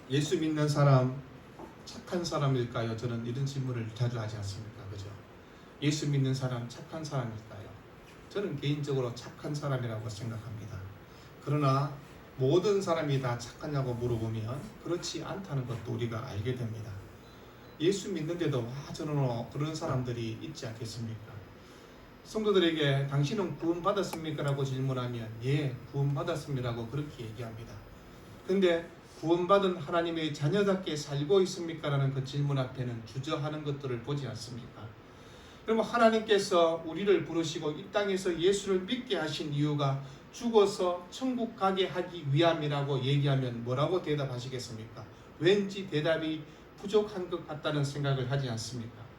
예수 믿는 사람 착한 사람일까요? 저는 이런 질문을 자주 하지 않습니까? 그죠? 예수 믿는 사람 착한 사람일까요? 저는 개인적으로 착한 사람이라고 생각합니다. 그러나 모든 사람이 다 착하냐고 물어보면 그렇지 않다는 것도 우리가 알게 됩니다. 예수 믿는데도 저는 그런 사람들이 있지 않겠습니까? 성도들에게 당신은 구원받았습니까? 라고 질문하면 예, 구원받았습니다라고 그렇게 얘기합니다. 근데 구원받은 하나님의 자녀답게 살고 있습니까? 라는 그 질문 앞에는 주저하는 것들을 보지 않습니까? 그럼 하나님께서 우리를 부르시고 이 땅에서 예수를 믿게 하신 이유가 죽어서 천국 가게 하기 위함이라고 얘기하면 뭐라고 대답하시겠습니까? 왠지 대답이 부족한 것 같다는 생각을 하지 않습니까?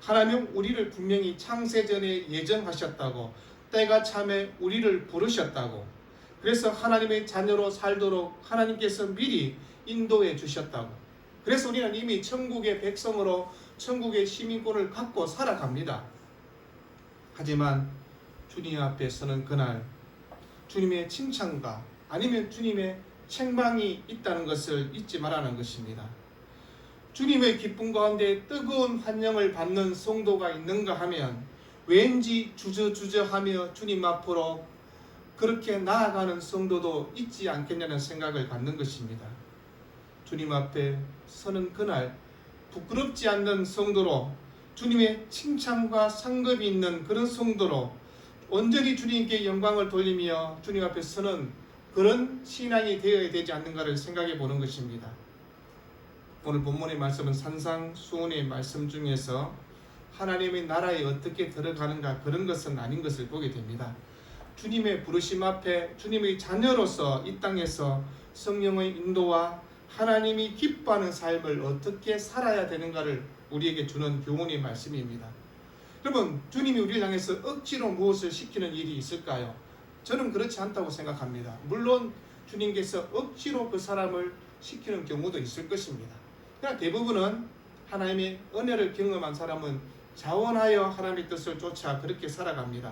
하나님 우리를 분명히 창세전에 예정하셨다고, 때가 참에 우리를 부르셨다고, 그래서 하나님의 자녀로 살도록 하나님께서 미리 인도해 주셨다고, 그래서 우리는 이미 천국의 백성으로 천국의 시민권을 갖고 살아갑니다. 하지만 주님 앞에 서는 그날 주님의 칭찬과 아니면 주님의 책망이 있다는 것을 잊지 말라는 것입니다. 주님의 기쁨 가운데 뜨거운 환영을 받는 성도가 있는가 하면 왠지 주저주저하며 주님 앞으로 그렇게 나아가는 성도도 있지 않겠냐는 생각을 갖는 것입니다. 주님 앞에 서는 그날 부끄럽지 않는 성도로, 주님의 칭찬과 상급이 있는 그런 성도로 온전히 주님께 영광을 돌리며 주님 앞에 서는 그런 신앙이 되어야 되지 않는가를 생각해 보는 것입니다. 오늘 본문의 말씀은 산상수훈의 말씀 중에서 하나님의 나라에 어떻게 들어가는가 그런 것은 아닌 것을 보게 됩니다. 주님의 부르심 앞에 주님의 자녀로서 이 땅에서 성령의 인도와 하나님이 기뻐하는 삶을 어떻게 살아야 되는가를 우리에게 주는 교훈의 말씀입니다. 여러분, 주님이 우리를 향해서 억지로 무엇을 시키는 일이 있을까요? 저는 그렇지 않다고 생각합니다. 물론 주님께서 억지로 그 사람을 시키는 경우도 있을 것입니다. 그러나 대부분은 하나님의 은혜를 경험한 사람은 자원하여 하나님의 뜻을 쫓아 그렇게 살아갑니다.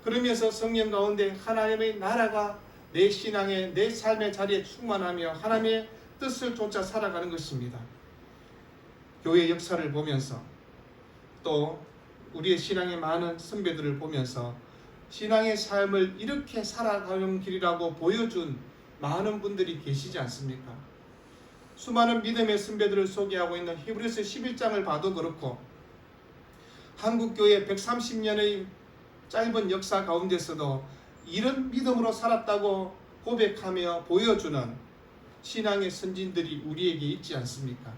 그러면서 성령 가운데 하나님의 나라가 내 신앙의, 내 삶의 자리에 충만하며 하나님의 뜻을 쫓아 살아가는 것입니다. 교회 역사를 보면서 또 우리의 신앙의 많은 선배들을 보면서 신앙의 삶을 이렇게 살아가는 길이라고 보여준 많은 분들이 계시지 않습니까? 수많은 믿음의 선배들을 소개하고 있는 히브리서 11장을 봐도 그렇고 한국교회 130년의 짧은 역사 가운데서도 이런 믿음으로 살았다고 고백하며 보여주는 신앙의 선진들이 우리에게 있지 않습니까?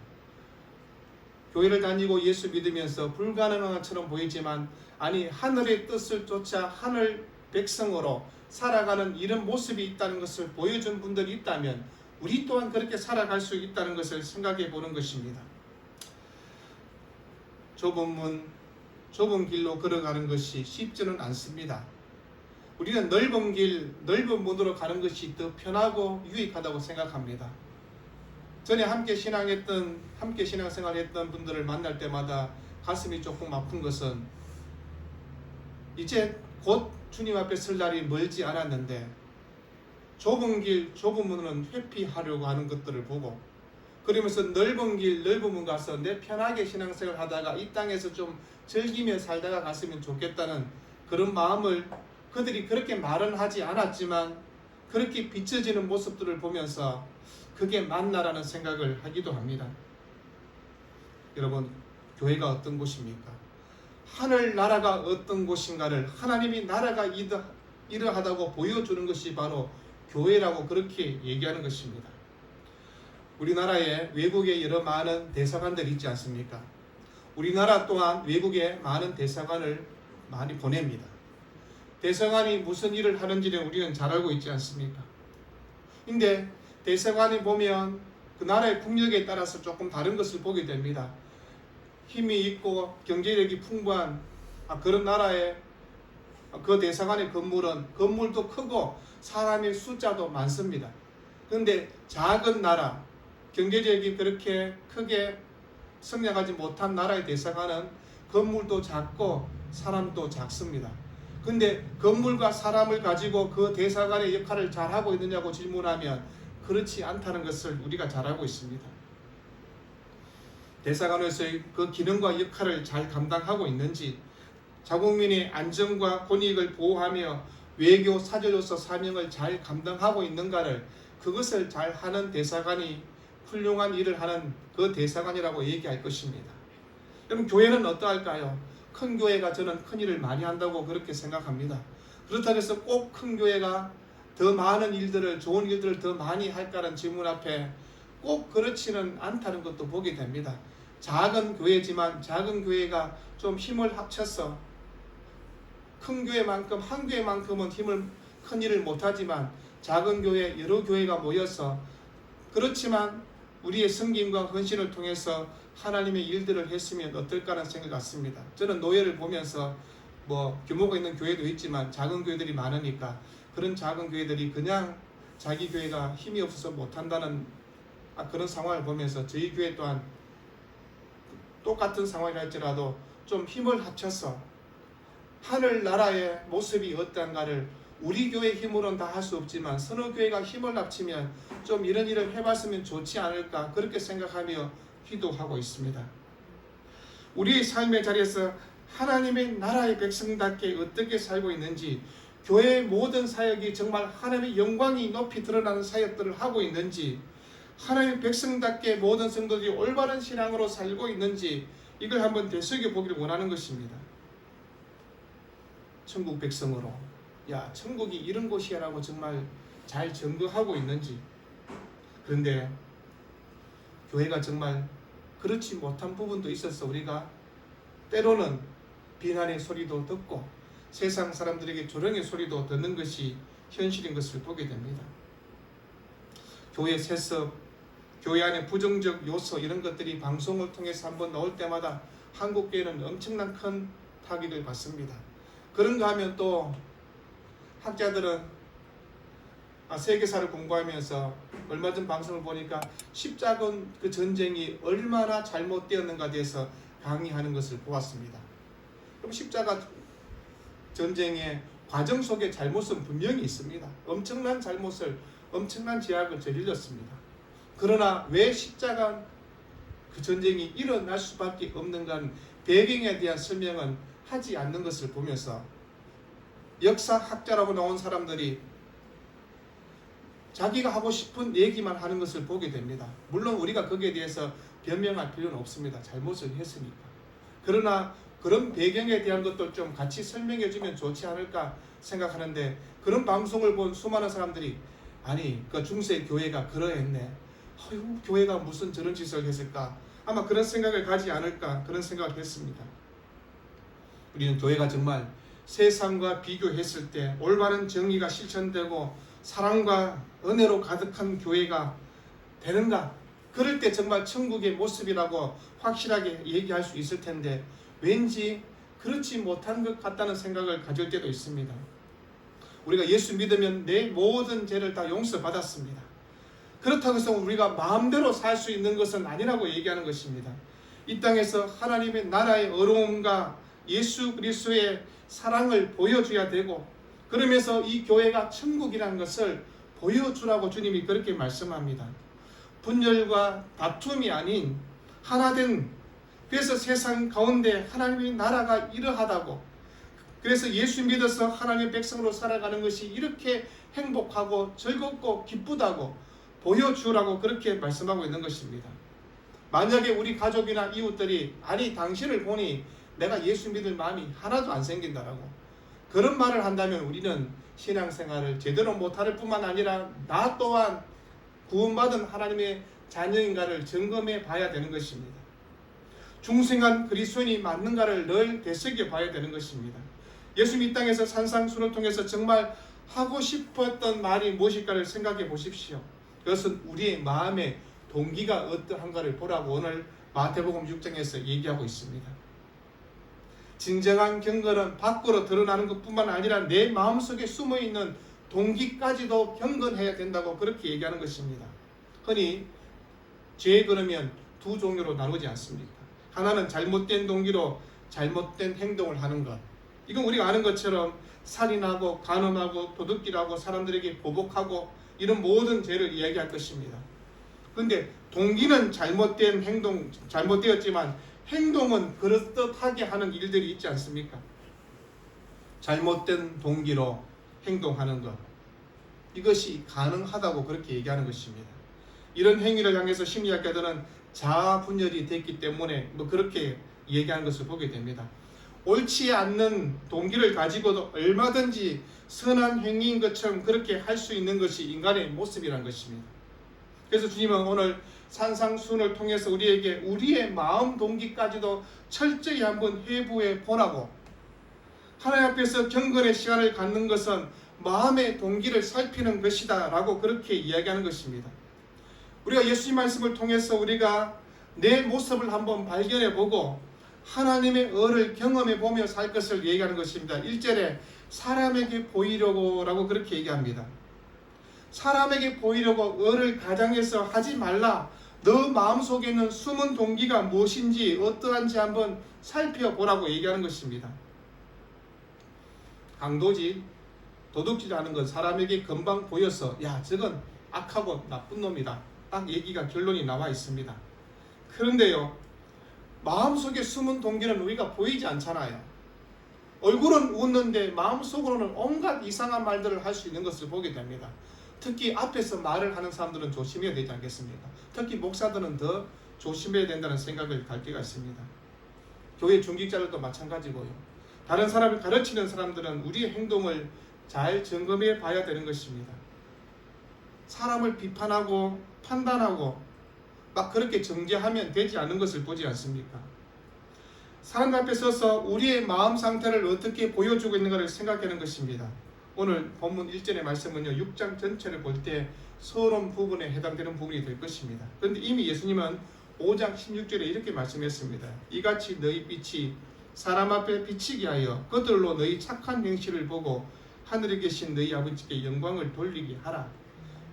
교회를 다니고 예수 믿으면서 불가능한 것처럼 보이지만 아니 하늘의 뜻을 쫓아 하늘 백성으로 살아가는 이런 모습이 있다는 것을 보여준 분들이 있다면 우리 또한 그렇게 살아갈 수 있다는 것을 생각해 보는 것입니다. 좁은 문, 좁은 길로 걸어가는 것이 쉽지는 않습니다. 우리는 넓은 길, 넓은 문으로 가는 것이 더 편하고 유익하다고 생각합니다. 전에 함께 신앙생활했던 분들을 만날 때마다 가슴이 조금 아픈 것은 이제 곧 주님 앞에 설 날이 멀지 않았는데 좁은 길, 좁은 문은 회피하려고 하는 것들을 보고 그러면서 넓은 길, 넓은 문 가서 내 편하게 신앙생활 하다가 이 땅에서 좀 즐기며 살다가 갔으면 좋겠다는 그런 마음을 그들이 그렇게 말은 하지 않았지만 그렇게 비춰지는 모습들을 보면서 그게 맞나라는 생각을 하기도 합니다. 여러분, 교회가 어떤 곳입니까? 하늘나라가 어떤 곳인가를 하나님이 나라가 이러하다고 보여주는 것이 바로 교회라고 그렇게 얘기하는 것입니다. 우리나라에 외국에 여러 많은 대사관들이 있지 않습니까? 우리나라 또한 외국에 많은 대사관을 많이 보냅니다. 대사관이 무슨 일을 하는지는 우리는 잘 알고 있지 않습니까? 근데 대사관이 보면 그 나라의 국력에 따라서 조금 다른 것을 보게 됩니다. 힘이 있고 경제력이 풍부한 그런 나라의 그 대사관의 건물도 크고 사람의 숫자도 많습니다. 그런데 작은 나라, 경제력이 그렇게 크게 성장하지 못한 나라의 대사관은 건물도 작고 사람도 작습니다. 근데 건물과 사람을 가지고 그 대사관의 역할을 잘하고 있느냐고 질문하면 그렇지 않다는 것을 우리가 잘 알고 있습니다. 대사관에서의 그 기능과 역할을 잘 감당하고 있는지, 자국민의 안전과 권익을 보호하며 외교 사절로서 사명을 잘 감당하고 있는가를, 그것을 잘 하는 대사관이 훌륭한 일을 하는 그 대사관이라고 얘기할 것입니다. 그럼 교회는 어떠할까요? 큰 교회가 저는 큰 일을 많이 한다고 그렇게 생각합니다. 그렇다고 해서 꼭 큰 교회가 더 많은 일들을, 좋은 일들을 더 많이 할까라는 질문 앞에 꼭 그렇지는 않다는 것도 보게 됩니다. 작은 교회지만 작은 교회가 좀 힘을 합쳐서 큰 교회만큼, 한 교회만큼은 큰 일을 못하지만 작은 교회, 여러 교회가 모여서, 그렇지만 우리의 섬김과 헌신을 통해서 하나님의 일들을 했으면 어떨까라는 생각 같습니다. 저는 노예를 보면서 규모가 있는 교회도 있지만 작은 교회들이 많으니까 그런 작은 교회들이 그냥 자기 교회가 힘이 없어서 못한다는 그런 상황을 보면서 저희 교회 또한 똑같은 상황이라 할지라도 좀 힘을 합쳐서 하늘나라의 모습이 어떠한가를 우리 교회 힘으로는 다 할 수 없지만 서너 교회가 힘을 합치면 좀 이런 일을 해봤으면 좋지 않을까, 그렇게 생각하며 기도하고 있습니다. 우리의 삶의 자리에서 하나님의 나라의 백성답게 어떻게 살고 있는지, 교회의 모든 사역이 정말 하나님의 영광이 높이 드러나는 사역들을 하고 있는지, 하나님의 백성답게 모든 성도들이 올바른 신앙으로 살고 있는지, 이걸 한번 되새겨보기를 원하는 것입니다. 천국 백성으로, 천국이 이런 곳이야 라고 정말 잘 증거하고 있는지. 그런데 교회가 정말 그렇지 못한 부분도 있어서 우리가 때로는 비난의 소리도 듣고 세상 사람들에게 조롱의 소리도 듣는 것이 현실인 것을 보게 됩니다. 교회 세습, 교회 안에 부정적 요소, 이런 것들이 방송을 통해서 한번 나올 때마다 한국 교회는 엄청난 큰 타격을 받습니다. 그런가 하면 또 학자들은 세계사를 공부하면서 얼마 전 방송을 보니까 십자가 그 전쟁이 얼마나 잘못되었는가에 대해서 강의하는 것을 보았습니다. 그럼 십자가 전쟁의 과정 속에 잘못은 분명히 있습니다. 엄청난 잘못을, 엄청난 죄악을 저질렀습니다. 그러나 왜 십자가 그 전쟁이 일어날 수밖에 없는가는 배경에 대한 설명은 하지 않는 것을 보면서 역사학자라고 나온 사람들이 자기가 하고 싶은 얘기만 하는 것을 보게 됩니다. 물론 우리가 거기에 대해서 변명할 필요는 없습니다. 잘못을 했으니까. 그러나 그런 배경에 대한 것도 좀 같이 설명해 주면 좋지 않을까 생각하는데, 그런 방송을 본 수많은 사람들이 그 중세 교회가 그러했네, 교회가 무슨 저런 짓을 했을까, 아마 그런 생각을 가지 않을까, 그런 생각을 했습니다. 우리는 교회가 정말 세상과 비교했을 때 올바른 정의가 실천되고 사랑과 은혜로 가득한 교회가 되는가, 그럴 때 정말 천국의 모습이라고 확실하게 얘기할 수 있을 텐데 왠지 그렇지 못한 것 같다는 생각을 가질 때도 있습니다. 우리가 예수 믿으면 내 모든 죄를 다 용서받았습니다. 그렇다고 해서 우리가 마음대로 살 수 있는 것은 아니라고 얘기하는 것입니다. 이 땅에서 하나님의 나라의 어려움과 예수 그리스도의 사랑을 보여줘야 되고, 그러면서 이 교회가 천국이라는 것을 보여주라고 주님이 그렇게 말씀합니다. 분열과 다툼이 아닌 하나된, 그래서 세상 가운데 하나님의 나라가 이러하다고, 그래서 예수 믿어서 하나님의 백성으로 살아가는 것이 이렇게 행복하고 즐겁고 기쁘다고 보여주라고 그렇게 말씀하고 있는 것입니다. 만약에 우리 가족이나 이웃들이 당신을 보니 내가 예수 믿을 마음이 하나도 안 생긴다라고 그런 말을 한다면 우리는 신앙생활을 제대로 못할 뿐만 아니라 나 또한 구원받은 하나님의 자녀인가를 점검해 봐야 되는 것입니다. 중생한 그리스도인이 맞는가를 늘 되새겨 봐야 되는 것입니다. 예수님 이 땅에서 산상수훈을 통해서 정말 하고 싶었던 말이 무엇일까를 생각해 보십시오. 그것은 우리의 마음의 동기가 어떠한가를 보라고 오늘 마태복음 6장에서 얘기하고 있습니다. 진정한 경건은 밖으로 드러나는 것뿐만 아니라 내 마음속에 숨어있는 동기까지도 경건해야 된다고 그렇게 얘기하는 것입니다. 흔히 죄 그러면 두 종류로 나누지 않습니까? 하나는 잘못된 동기로 잘못된 행동을 하는 것, 이건 우리가 아는 것처럼 살인하고 간음하고 도둑질하고 사람들에게 보복하고 이런 모든 죄를 이야기할 것입니다. 그런데 동기는 잘못된 행동, 잘못되었지만 행동은 그럴듯하게 하는 일들이 있지 않습니까? 잘못된 동기로 행동하는 것, 이것이 가능하다고 그렇게 얘기하는 것입니다. 이런 행위를 향해서 심리학자들은 자아 분열이 됐기 때문에 그렇게 얘기하는 것을 보게 됩니다. 옳지 않는 동기를 가지고도 얼마든지 선한 행위인 것처럼 그렇게 할 수 있는 것이 인간의 모습이라는 것입니다. 그래서 주님은 오늘 산상수훈을 통해서 우리에게 우리의 마음 동기까지도 철저히 한번 회부해 보라고, 하나님 앞에서 경건의 시간을 갖는 것은 마음의 동기를 살피는 것이다 라고 그렇게 이야기하는 것입니다. 우리가 예수님 말씀을 통해서 우리가 내 모습을 한번 발견해 보고 하나님의 의를 경험해 보며 살 것을 얘기하는 것입니다. 1절에 사람에게 보이려고 라고 그렇게 얘기합니다. 사람에게 보이려고 의를 가장해서 하지 말라. 너 마음속에 있는 숨은 동기가 무엇인지 어떠한지 한번 살펴보라고 얘기하는 것입니다. 강도질, 도둑질 하는 건 사람에게 금방 보여서 야, 저건 악하고 나쁜 놈이다, 딱 얘기가 결론이 나와 있습니다. 그런데요, 마음속에 숨은 동기는 우리가 보이지 않잖아요. 얼굴은 웃는데 마음속으로는 온갖 이상한 말들을 할 수 있는 것을 보게 됩니다. 특히 앞에서 말을 하는 사람들은 조심해야 되지 않겠습니까? 특히 목사들은 더 조심해야 된다는 생각을 갈 때가 있습니다. 교회 중직자들도 마찬가지고요. 다른 사람을 가르치는 사람들은 우리의 행동을 잘 점검해 봐야 되는 것입니다. 사람을 비판하고 판단하고 막 그렇게 정죄하면 되지 않는 것을 보지 않습니까? 사람 앞에 서서 우리의 마음 상태를 어떻게 보여주고 있는가를 생각하는 것입니다. 오늘 본문 1절의 말씀은요, 6장 전체를 볼 때 서론 부분에 해당되는 부분이 될 것입니다. 그런데 이미 예수님은 5장 16절에 이렇게 말씀했습니다. 이같이 너희 빛이 사람 앞에 비치게 하여 그들로 너희 착한 행실을 보고 하늘에 계신 너희 아버지께 영광을 돌리게 하라.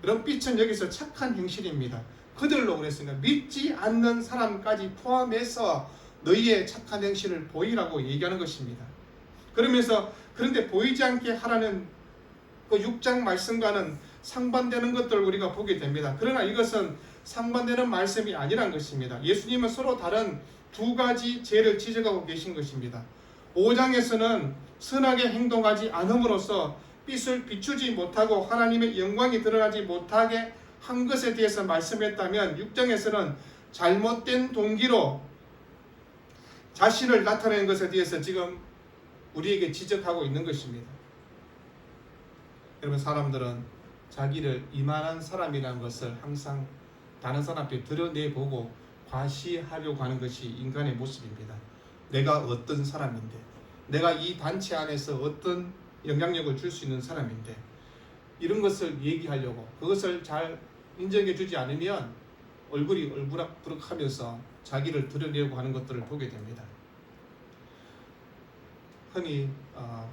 그런 빛은 여기서 착한 행실입니다. 그들로 그랬으니까 믿지 않는 사람까지 포함해서 너희의 착한 행실을 보이라고 얘기하는 것입니다. 그러면서 그런데 보이지 않게 하라는 그 6장 말씀과는 상반되는 것들을 우리가 보게 됩니다. 그러나 이것은 상반되는 말씀이 아니란 것입니다. 예수님은 서로 다른 두 가지 죄를 지적하고 계신 것입니다. 5장에서는 선하게 행동하지 않음으로써 빛을 비추지 못하고 하나님의 영광이 드러나지 못하게 한 것에 대해서 말씀했다면 6장에서는 잘못된 동기로 자신을 나타내는 것에 대해서 지금 우리에게 지적하고 있는 것입니다. 여러분, 사람들은 자기를 이만한 사람이라는 것을 항상 다른 사람 앞에 드러내보고 과시하려고 하는 것이 인간의 모습입니다. 내가 어떤 사람인데, 내가 이 단체 안에서 어떤 영향력을 줄 수 있는 사람인데, 이런 것을 얘기하려고, 그것을 잘 인정해 주지 않으면 얼굴이 얼부락부락하면서 자기를 드러내려고 하는 것들을 보게 됩니다. 흔히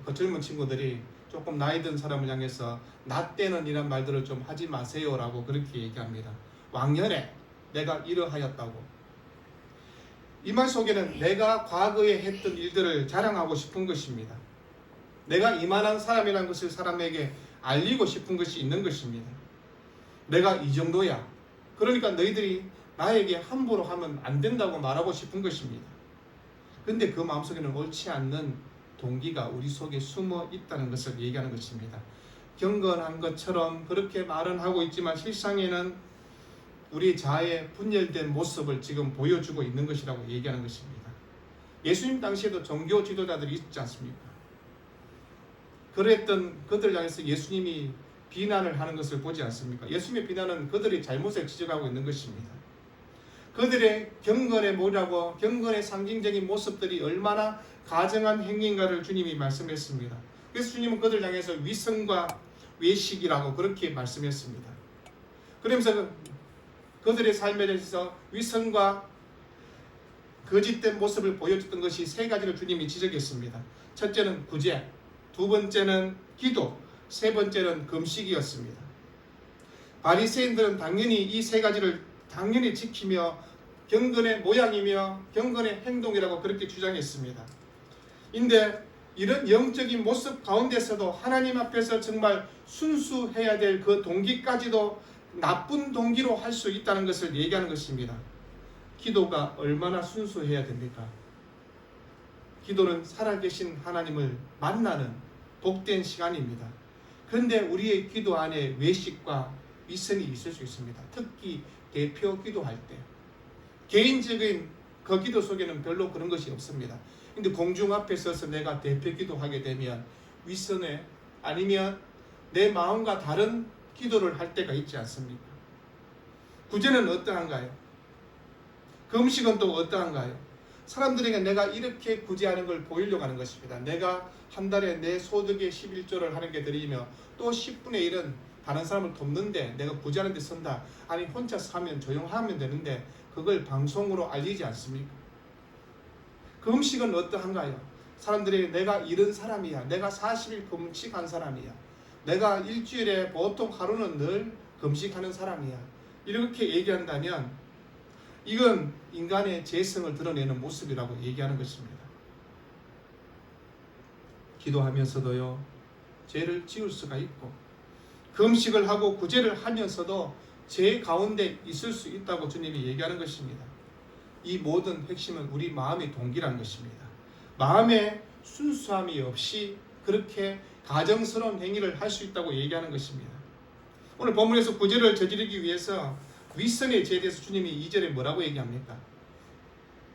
그 젊은 친구들이 조금 나이 든 사람을 향해서 나 때는 이런 말들을 좀 하지 마세요 라고 그렇게 얘기합니다. 왕년에 내가 이러하였다고. 이 말 속에는 내가 과거에 했던 일들을 자랑하고 싶은 것입니다. 내가 이만한 사람이라는 것을 사람에게 알리고 싶은 것이 있는 것입니다. 내가 이 정도야. 그러니까 너희들이 나에게 함부로 하면 안 된다고 말하고 싶은 것입니다. 그런데 그 마음속에는 옳지 않는 동기가 우리 속에 숨어 있다는 것을 얘기하는 것입니다. 경건한 것처럼 그렇게 말은 하고 있지만 실상에는 우리 자아의 분열된 모습을 지금 보여주고 있는 것이라고 얘기하는 것입니다. 예수님 당시에도 종교 지도자들이 있지 않습니까? 그랬던 그들 향해서 예수님이 비난을 하는 것을 보지 않습니까? 예수님의 비난은 그들의 잘못을 지적하고 있는 것입니다. 그들의 경건의 모라고 경건의 상징적인 모습들이 얼마나 가증한 행위인가를 주님이 말씀했습니다. 그래서 주님은 그들 향해서 위선과 외식이라고 그렇게 말씀했습니다. 그러면서 그들의 삶에 대해서 위선과 거짓된 모습을 보여줬던 것이 세 가지를 주님이 지적했습니다. 첫째는 구제, 두 번째는 기도, 세 번째는 금식이었습니다. 바리새인들은 당연히 이 세 가지를 당연히 지키며 경건의 모양이며 경건의 행동이라고 그렇게 주장했습니다. 근데 이런 영적인 모습 가운데서도 하나님 앞에서 정말 순수해야 될 그 동기까지도 나쁜 동기로 할 수 있다는 것을 얘기하는 것입니다. 기도가 얼마나 순수해야 됩니까? 기도는 살아계신 하나님을 만나는 복된 시간입니다. 그런데 우리의 기도 안에 외식과 위선이 있을 수 있습니다. 특히 대표 기도할 때 개인적인 그 기도 속에는 별로 그런 것이 없습니다. 근데 공중 앞에 서서 내가 대표 기도하게 되면 위선에 아니면 내 마음과 다른 기도를 할 때가 있지 않습니까? 구제는 어떠한가요? 그 음식은 또 어떠한가요? 사람들에게 내가 이렇게 구제하는 걸 보이려고 하는 것입니다. 내가 한 달에 내 소득의 11조를 하나님께 드리며 또 10분의 1은 다른 사람을 돕는데 내가 구제하는 데 쓴다. 아니 혼자 사면 조용하면 되는데 그걸 방송으로 알리지 않습니까? 그 음식은 어떠한가요? 사람들에게 내가 이런 사람이야. 내가 40일 금식한 사람이야. 내가 일주일에 보통 하루는 늘 금식하는 사람이야. 이렇게 얘기한다면 이건 인간의 재성을 드러내는 모습이라고 얘기하는 것입니다. 기도하면서도요, 죄를 지을 수가 있고 금식을 하고 구제를 하면서도 죄 가운데 있을 수 있다고 주님이 얘기하는 것입니다. 이 모든 핵심은 우리 마음의 동기라는 것입니다. 마음의 순수함이 없이 그렇게 가정스러운 행위를 할 수 있다고 얘기하는 것입니다. 오늘 본문에서 구제를 저지르기 위해서 윗선의 죄에 대해서 주님이 2절에 뭐라고 얘기합니까?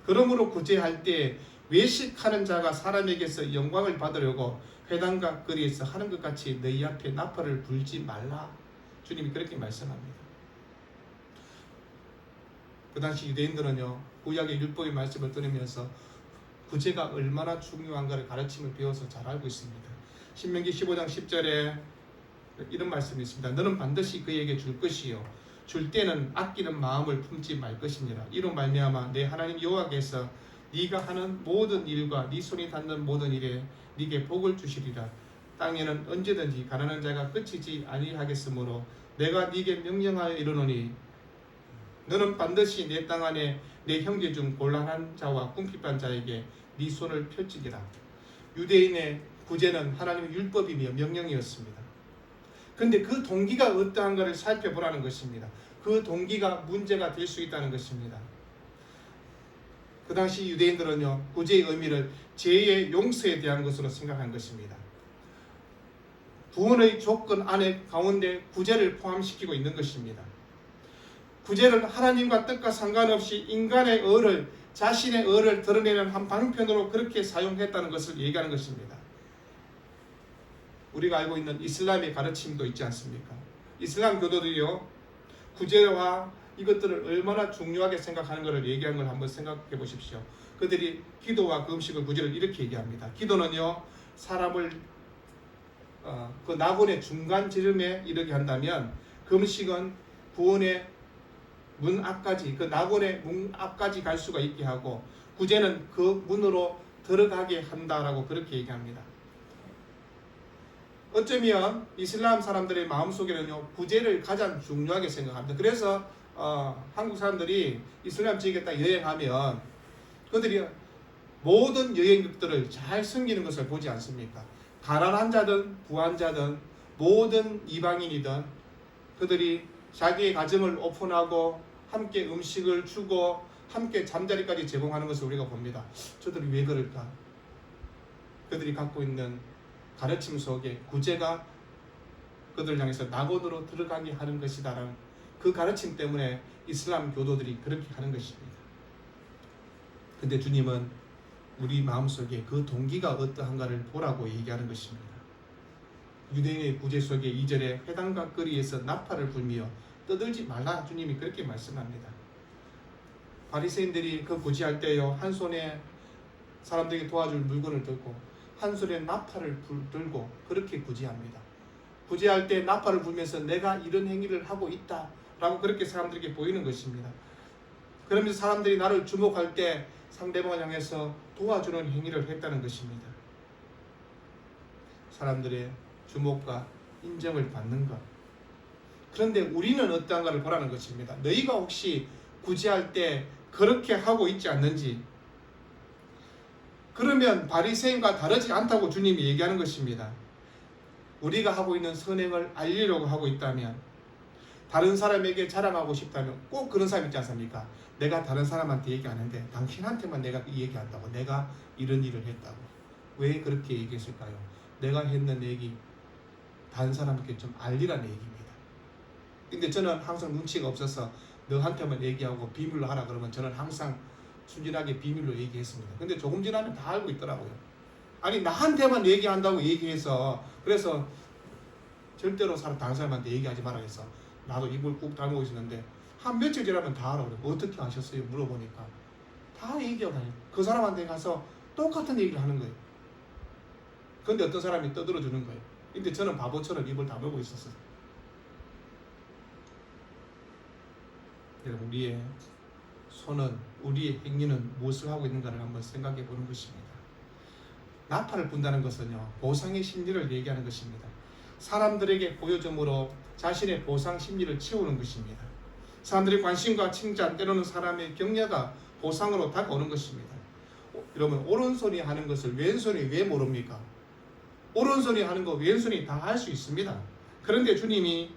그러므로 구제할 때 외식하는 자가 사람에게서 영광을 받으려고 회당과 거리에서 하는 것 같이 너희 앞에 나팔을 불지 말라. 주님이 그렇게 말씀합니다. 그 당시 유대인들은요, 구약의 율법의 말씀을 들으면서 구제가 얼마나 중요한가를 가르침을 배워서 잘 알고 있습니다. 신명기 15장 10절에 이런 말씀이 있습니다. 너는 반드시 그에게 줄 것이요 줄 때는 아끼는 마음을 품지 말 것이니라. 이로 말미암아 내 하나님 여호와께서 네가 하는 모든 일과 네 손이 닿는 모든 일에 네게 복을 주시리라. 땅에는 언제든지 가난한 자가 그치지 아니하겠으므로 내가 네게 명령하여 이르노니 너는 반드시 내 땅 안에 내 형제 중 곤란한 자와 궁핍한 자에게 네 손을 펼치리라. 유대인의 구제는 하나님의 율법이며 명령이었습니다. 그런데 그 동기가 어떠한가를 살펴보라는 것입니다. 그 동기가 문제가 될 수 있다는 것입니다. 그 당시 유대인들은요, 구제의 의미를 죄의 용서에 대한 것으로 생각한 것입니다. 구원의 조건 안에 가운데 구제를 포함시키고 있는 것입니다. 구제를 하나님과 뜻과 상관없이 인간의 의를, 자신의 의를 드러내는 한 방편으로 그렇게 사용했다는 것을 얘기하는 것입니다. 우리가 알고 있는 이슬람의 가르침도 있지 않습니까? 이슬람 교도들이요, 구제와 이것들을 얼마나 중요하게 생각하는 것을 얘기하는 걸 한번 생각해 보십시오. 그들이 기도와 그 음식을 구제를 이렇게 얘기합니다. 기도는요, 사람을 그 낙원의 중간 지름에 이르게 한다면, 그 음식은 구원의 문 앞까지, 그 낙원의 문 앞까지 갈 수가 있게 하고, 구제는 그 문으로 들어가게 한다라고 그렇게 얘기합니다. 어쩌면 이슬람 사람들의 마음속에는요, 구제를 가장 중요하게 생각합니다. 그래서 한국 사람들이 이슬람 지역에 딱 여행하면 그들이 모든 여행객들을 잘 섬기는 것을 보지 않습니까? 가난한 자든 부한 자든 모든 이방인이든 그들이 자기의 가정을 오픈하고 함께 음식을 주고 함께 잠자리까지 제공하는 것을 우리가 봅니다. 저들이 왜 그럴까? 그들이 갖고 있는 가르침 속에 구제가 그들을 향해서 낙원으로 들어가게 하는 것이다라는 그 가르침 때문에 이슬람 교도들이 그렇게 하는 것입니다. 근데 주님은 우리 마음속에 그 동기가 어떠한가를 보라고 얘기하는 것입니다. 유대인의 구제 속에 2절에 회당과 거리에서 나팔을 불며 떠들지 말라. 주님이 그렇게 말씀합니다. 바리새인들이 그 구제할 때요, 한 손에 사람들에게 도와줄 물건을 들고 한 손에 나팔을 들고 그렇게 구제합니다. 구제할 때 나팔을 불면서 내가 이런 행위를 하고 있다 라고 그렇게 사람들에게 보이는 것입니다. 그러면서 사람들이 나를 주목할 때 상대방을 향해서 도와주는 행위를 했다는 것입니다. 사람들의 주목과 인정을 받는 것. 그런데 우리는 어떠한가를 보라는 것입니다. 너희가 혹시 구제할 때 그렇게 하고 있지 않는지, 그러면 바리새인과 다르지 않다고 주님이 얘기하는 것입니다. 우리가 하고 있는 선행을 알리려고 하고 있다면, 다른 사람에게 자랑하고 싶다면 꼭 그런 사람 있지 않습니까? 내가 다른 사람한테 얘기하는데 당신한테만 내가 얘기한다고, 내가 이런 일을 했다고. 왜 그렇게 얘기했을까요? 내가 했는 얘기 다른 사람에게 좀 알리라는 얘기입니다. 근데 저는 항상 눈치가 없어서 너한테만 얘기하고 비밀로 하라 그러면 저는 항상 순진하게 비밀로 얘기했습니다. 근데 조금 지나면 다 알고 있더라고요. 아니, 나한테만 얘기한다고 얘기해서, 그래서 절대로 다른 사람한테 얘기하지 말라 해서 나도 입을 꾹 다물고 있었는데 한 며칠 지나면 다 알아. 어떻게 아셨어요? 물어보니까 다 얘기하고 다녀요. 그 사람한테 가서 똑같은 얘기를 하는 거예요. 근데 어떤 사람이 떠들어 주는 거예요. 근데 저는 바보처럼 입을 다물고 있었어요. 여러분, 우리의 손은, 우리의 행위는 무엇을 하고 있는가를 한번 생각해 보는 것입니다. 나팔을 분다는 것은요, 보상의 심리를 얘기하는 것입니다. 사람들에게 보여줌으로 자신의 보상 심리를 채우는 것입니다. 사람들의 관심과 칭찬, 때로는 사람의 격려가 보상으로 다가오는 것입니다. 여러분, 오른손이 하는 것을 왼손이 왜 모릅니까? 오른손이 하는 거 왼손이 다 할 수 있습니다. 그런데 주님이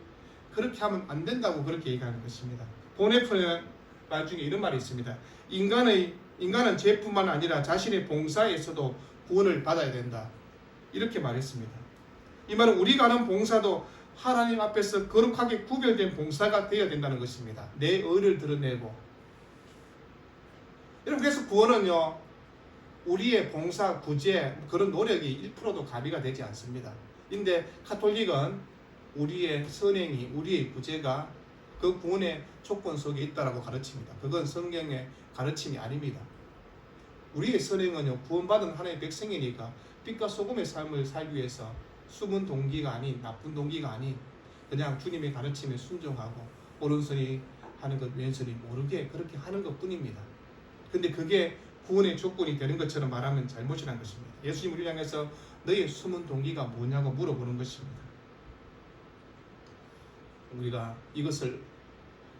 그렇게 하면 안 된다고 그렇게 얘기하는 것입니다. 보네프의 말 중에 이런 말이 있습니다. 인간은 죄뿐만 아니라 자신의 봉사에서도 구원을 받아야 된다. 이렇게 말했습니다. 이 말은 우리가 하는 봉사도 하나님 앞에서 거룩하게 구별된 봉사가 되어야 된다는 것입니다. 내 의를 드러내고. 여러분, 그래서 구원은요, 우리의 봉사, 구제, 그런 노력이 1%도 가비가 되지 않습니다. 근데 가톨릭은 우리의 선행이, 우리의 구제가 그 구원의 조건 속에 있다라고 가르칩니다. 그건 성경의 가르침이 아닙니다. 우리의 선행은요, 구원받은 하나님의 백성이니까 빛과 소금의 삶을 살기 위해서 숨은 동기가 아닌, 나쁜 동기가 아닌, 그냥 주님의 가르침에 순종하고 오른손이 하는 것 왼손이 모르게 그렇게 하는 것 뿐입니다. 근데 그게 구원의 조건이 되는 것처럼 말하면 잘못이라는 것입니다. 예수님 우리를 향해서 너의 숨은 동기가 뭐냐고 물어보는 것입니다. 우리가 이것을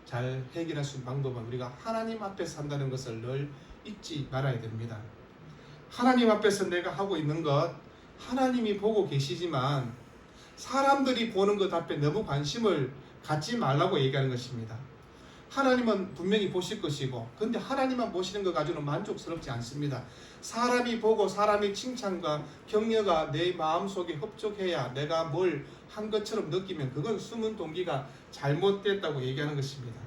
잘 해결할 수 있는 방법은 우리가 하나님 앞에서 한다는 것을 늘 잊지 말아야 됩니다. 하나님 앞에서 내가 하고 있는 것 하나님이 보고 계시지만 사람들이 보는 것 앞에 너무 관심을 갖지 말라고 얘기하는 것입니다. 하나님은 분명히 보실 것이고, 근데 하나님만 보시는 것 가지고는 만족스럽지 않습니다. 사람이 보고 사람의 칭찬과 격려가 내 마음속에 흡족해야 내가 뭘 한 것처럼 느끼면 그건 숨은 동기가 잘못됐다고 얘기하는 것입니다.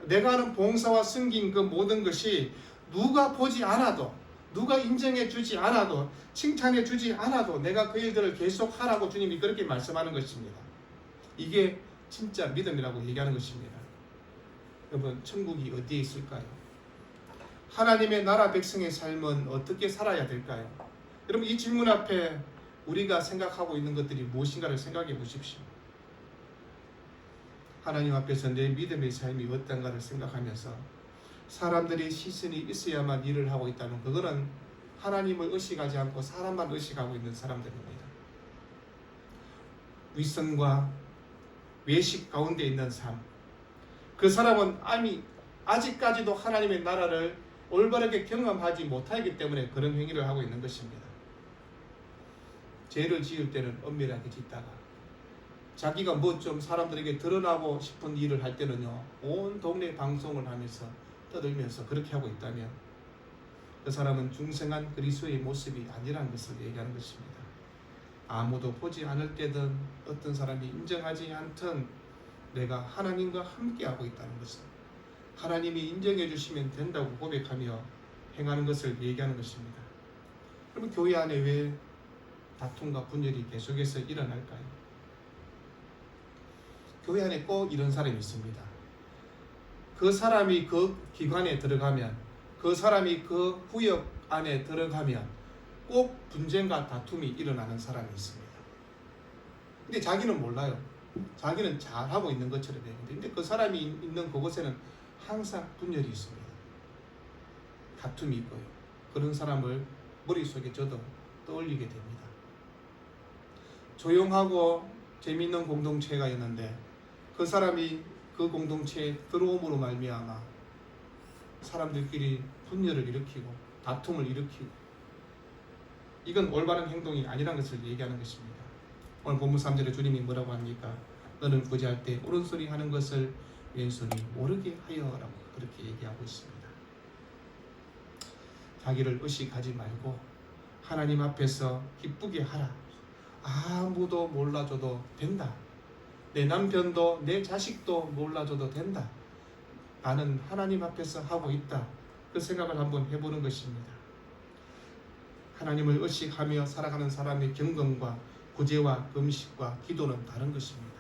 내가 하는 봉사와 섬긴 그 모든 것이 누가 보지 않아도, 누가 인정해 주지 않아도, 칭찬해 주지 않아도 내가 그 일들을 계속 하라고 주님이 그렇게 말씀하는 것입니다. 이게 진짜 믿음이라고 얘기하는 것입니다. 여러분, 천국이 어디에 있을까요? 하나님의 나라 백성의 삶은 어떻게 살아야 될까요? 여러분, 이 질문 앞에 우리가 생각하고 있는 것들이 무엇인가를 생각해 보십시오. 하나님 앞에서 내 믿음의 삶이 어떤가를 생각하면서 사람들의 시선이 있어야만 일을 하고 있다면 그거는 하나님을 의식하지 않고 사람만 의식하고 있는 사람들입니다. 위선과 외식 가운데 있는 삶, 그 사람은 아직까지도 하나님의 나라를 올바르게 경험하지 못하기 때문에 그런 행위를 하고 있는 것입니다. 죄를 지을 때는 엄밀하게 짓다가 자기가 뭐 좀 사람들에게 드러나고 싶은 일을 할 때는요, 온 동네 방송을 하면서 떠들면서 그렇게 하고 있다면 그 사람은 중생한 그리스도의 모습이 아니라는 것을 얘기하는 것입니다. 아무도 보지 않을 때든 어떤 사람이 인정하지 않든 내가 하나님과 함께하고 있다는 것을, 하나님이 인정해 주시면 된다고 고백하며 행하는 것을 얘기하는 것입니다. 그러면 교회 안에 왜 다툼과 분열이 계속해서 일어날까요? 교회 안에 꼭 이런 사람이 있습니다. 그 사람이 그 기관에 들어가면, 그 사람이 그 구역 안에 들어가면 꼭 분쟁과 다툼이 일어나는 사람이 있습니다. 근데 자기는 몰라요. 자기는 잘하고 있는 것처럼 되는데, 근데 그 사람이 있는 그곳에는 항상 분열이 있습니다. 다툼이 있고요. 그런 사람을 머릿속에 저도 떠올리게 됩니다. 조용하고 재미있는 공동체가 있는데 그 사람이 그 공동체에 들어옴으로 말미암아 사람들끼리 분열을 일으키고 다툼을 일으키고, 이건 올바른 행동이 아니라는 것을 얘기하는 것입니다. 오늘 본문 3절에 주님이 뭐라고 합니까? 너는 구제할 때 옳은소리 하는 것을 왼손이 모르게 하여라고 그렇게 얘기하고 있습니다. 자기를 의식하지 말고 하나님 앞에서 기쁘게 하라. 아무도 몰라줘도 된다. 내 남편도 내 자식도 몰라줘도 된다. 나는 하나님 앞에서 하고 있다. 그 생각을 한번 해보는 것입니다. 하나님을 의식하며 살아가는 사람의 경건과 구제와 금식과 기도는 다른 것입니다.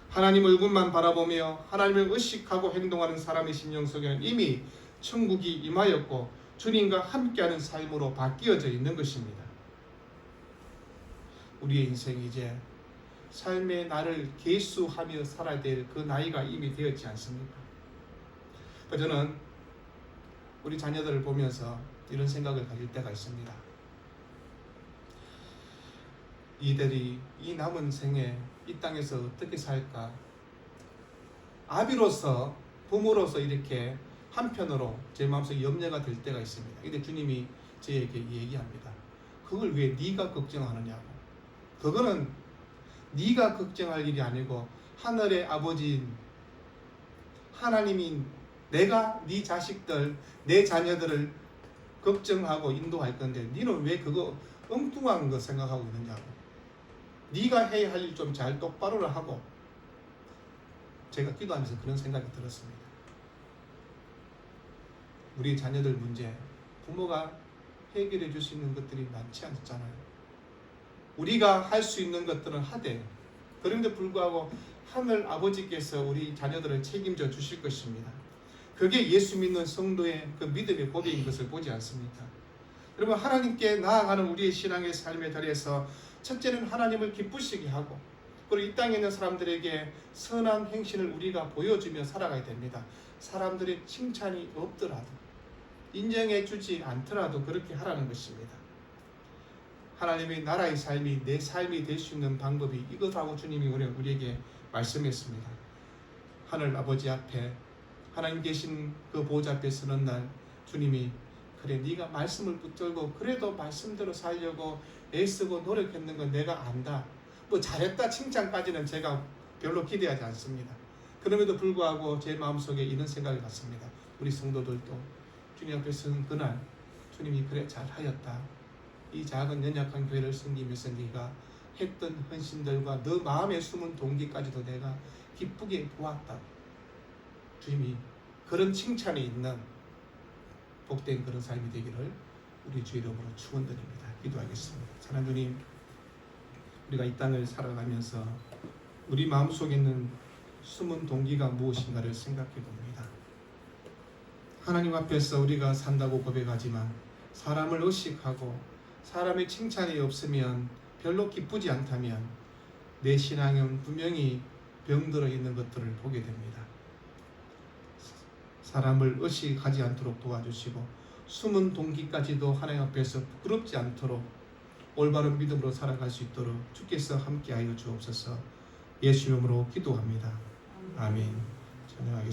하나님 얼굴만 바라보며 하나님을 의식하고 행동하는 사람의 심령 속에는 이미 천국이 임하였고 주님과 함께하는 삶으로 바뀌어져 있는 것입니다. 우리의 인생이 이제 삶의 날을 계수하며 살아야 될 그 나이가 이미 되었지 않습니까? 저는 우리 자녀들을 보면서 이런 생각을 가질 때가 있습니다. 이들이 이 남은 생에 이 땅에서 어떻게 살까? 아비로서, 부모로서 이렇게 한편으로 제 마음속에 염려가 될 때가 있습니다. 근데 주님이 저에게 얘기합니다. 그걸 왜 네가 걱정하느냐고. 그거는 네가 걱정할 일이 아니고 하늘의 아버지인 하나님이 내가 네 자식들, 내 자녀들을 걱정하고 인도할 건데 너는 왜 그거 엉뚱한 거 생각하고 있느냐고. 네가 해야 할 일 좀 잘 똑바로 하고. 제가 기도하면서 그런 생각이 들었습니다. 우리 자녀들 문제, 부모가 해결해 줄 수 있는 것들이 많지 않잖아요. 우리가 할 수 있는 것들은 하되, 그런데 불구하고 하늘 아버지께서 우리 자녀들을 책임져 주실 것입니다. 그게 예수 믿는 성도의 그 믿음의 고백인 것을 보지 않습니까? 여러분, 하나님께 나아가는 우리의 신앙의 삶의 자리에서 첫째는 하나님을 기쁘시게 하고, 그리고 이 땅에 있는 사람들에게 선한 행실을 우리가 보여주며 살아가야 됩니다. 사람들의 칭찬이 없더라도, 인정해 주지 않더라도 그렇게 하라는 것입니다. 하나님의 나라의 삶이 내 삶이 될 수 있는 방법이 이것하고 주님이 우리에게 말씀했습니다. 하늘 아버지 앞에, 하나님 계신 그 보좌 앞에 서는 날 주님이 그래 네가 말씀을 붙들고 그래도 말씀대로 살려고 애쓰고 노력했는 건 내가 안다. 뭐 잘했다 칭찬까지는 제가 별로 기대하지 않습니다. 그럼에도 불구하고 제 마음속에 이런 생각이 갔습니다. 우리 성도들도 주님 앞에 서는 그날 주님이 그래 잘하였다. 이 작은 연약한 교회를 섬기면서 네가 했던 헌신들과 너 마음에 숨은 동기까지도 내가 기쁘게 보았다. 주님이 그런 칭찬이 있는 복된 그런 삶이 되기를 우리 주 이름으로 축원드립니다. 기도하겠습니다. 사랑하는 주님, 우리가 이 땅을 살아가면서 우리 마음속에 있는 숨은 동기가 무엇인가를 생각해 봅니다. 하나님 앞에서 우리가 산다고 고백하지만 사람을 의식하고 사람의 칭찬이 없으면 별로 기쁘지 않다면 내 신앙은 분명히 병들어 있는 것들을 보게 됩니다. 사람을 의식하지 않도록 도와주시고 숨은 동기까지도 하나님 앞에서 부끄럽지 않도록 올바른 믿음으로 살아갈 수 있도록 주께서 함께하여 주옵소서. 예수 이름으로 기도합니다. 아멘. 찬양하겠습니다.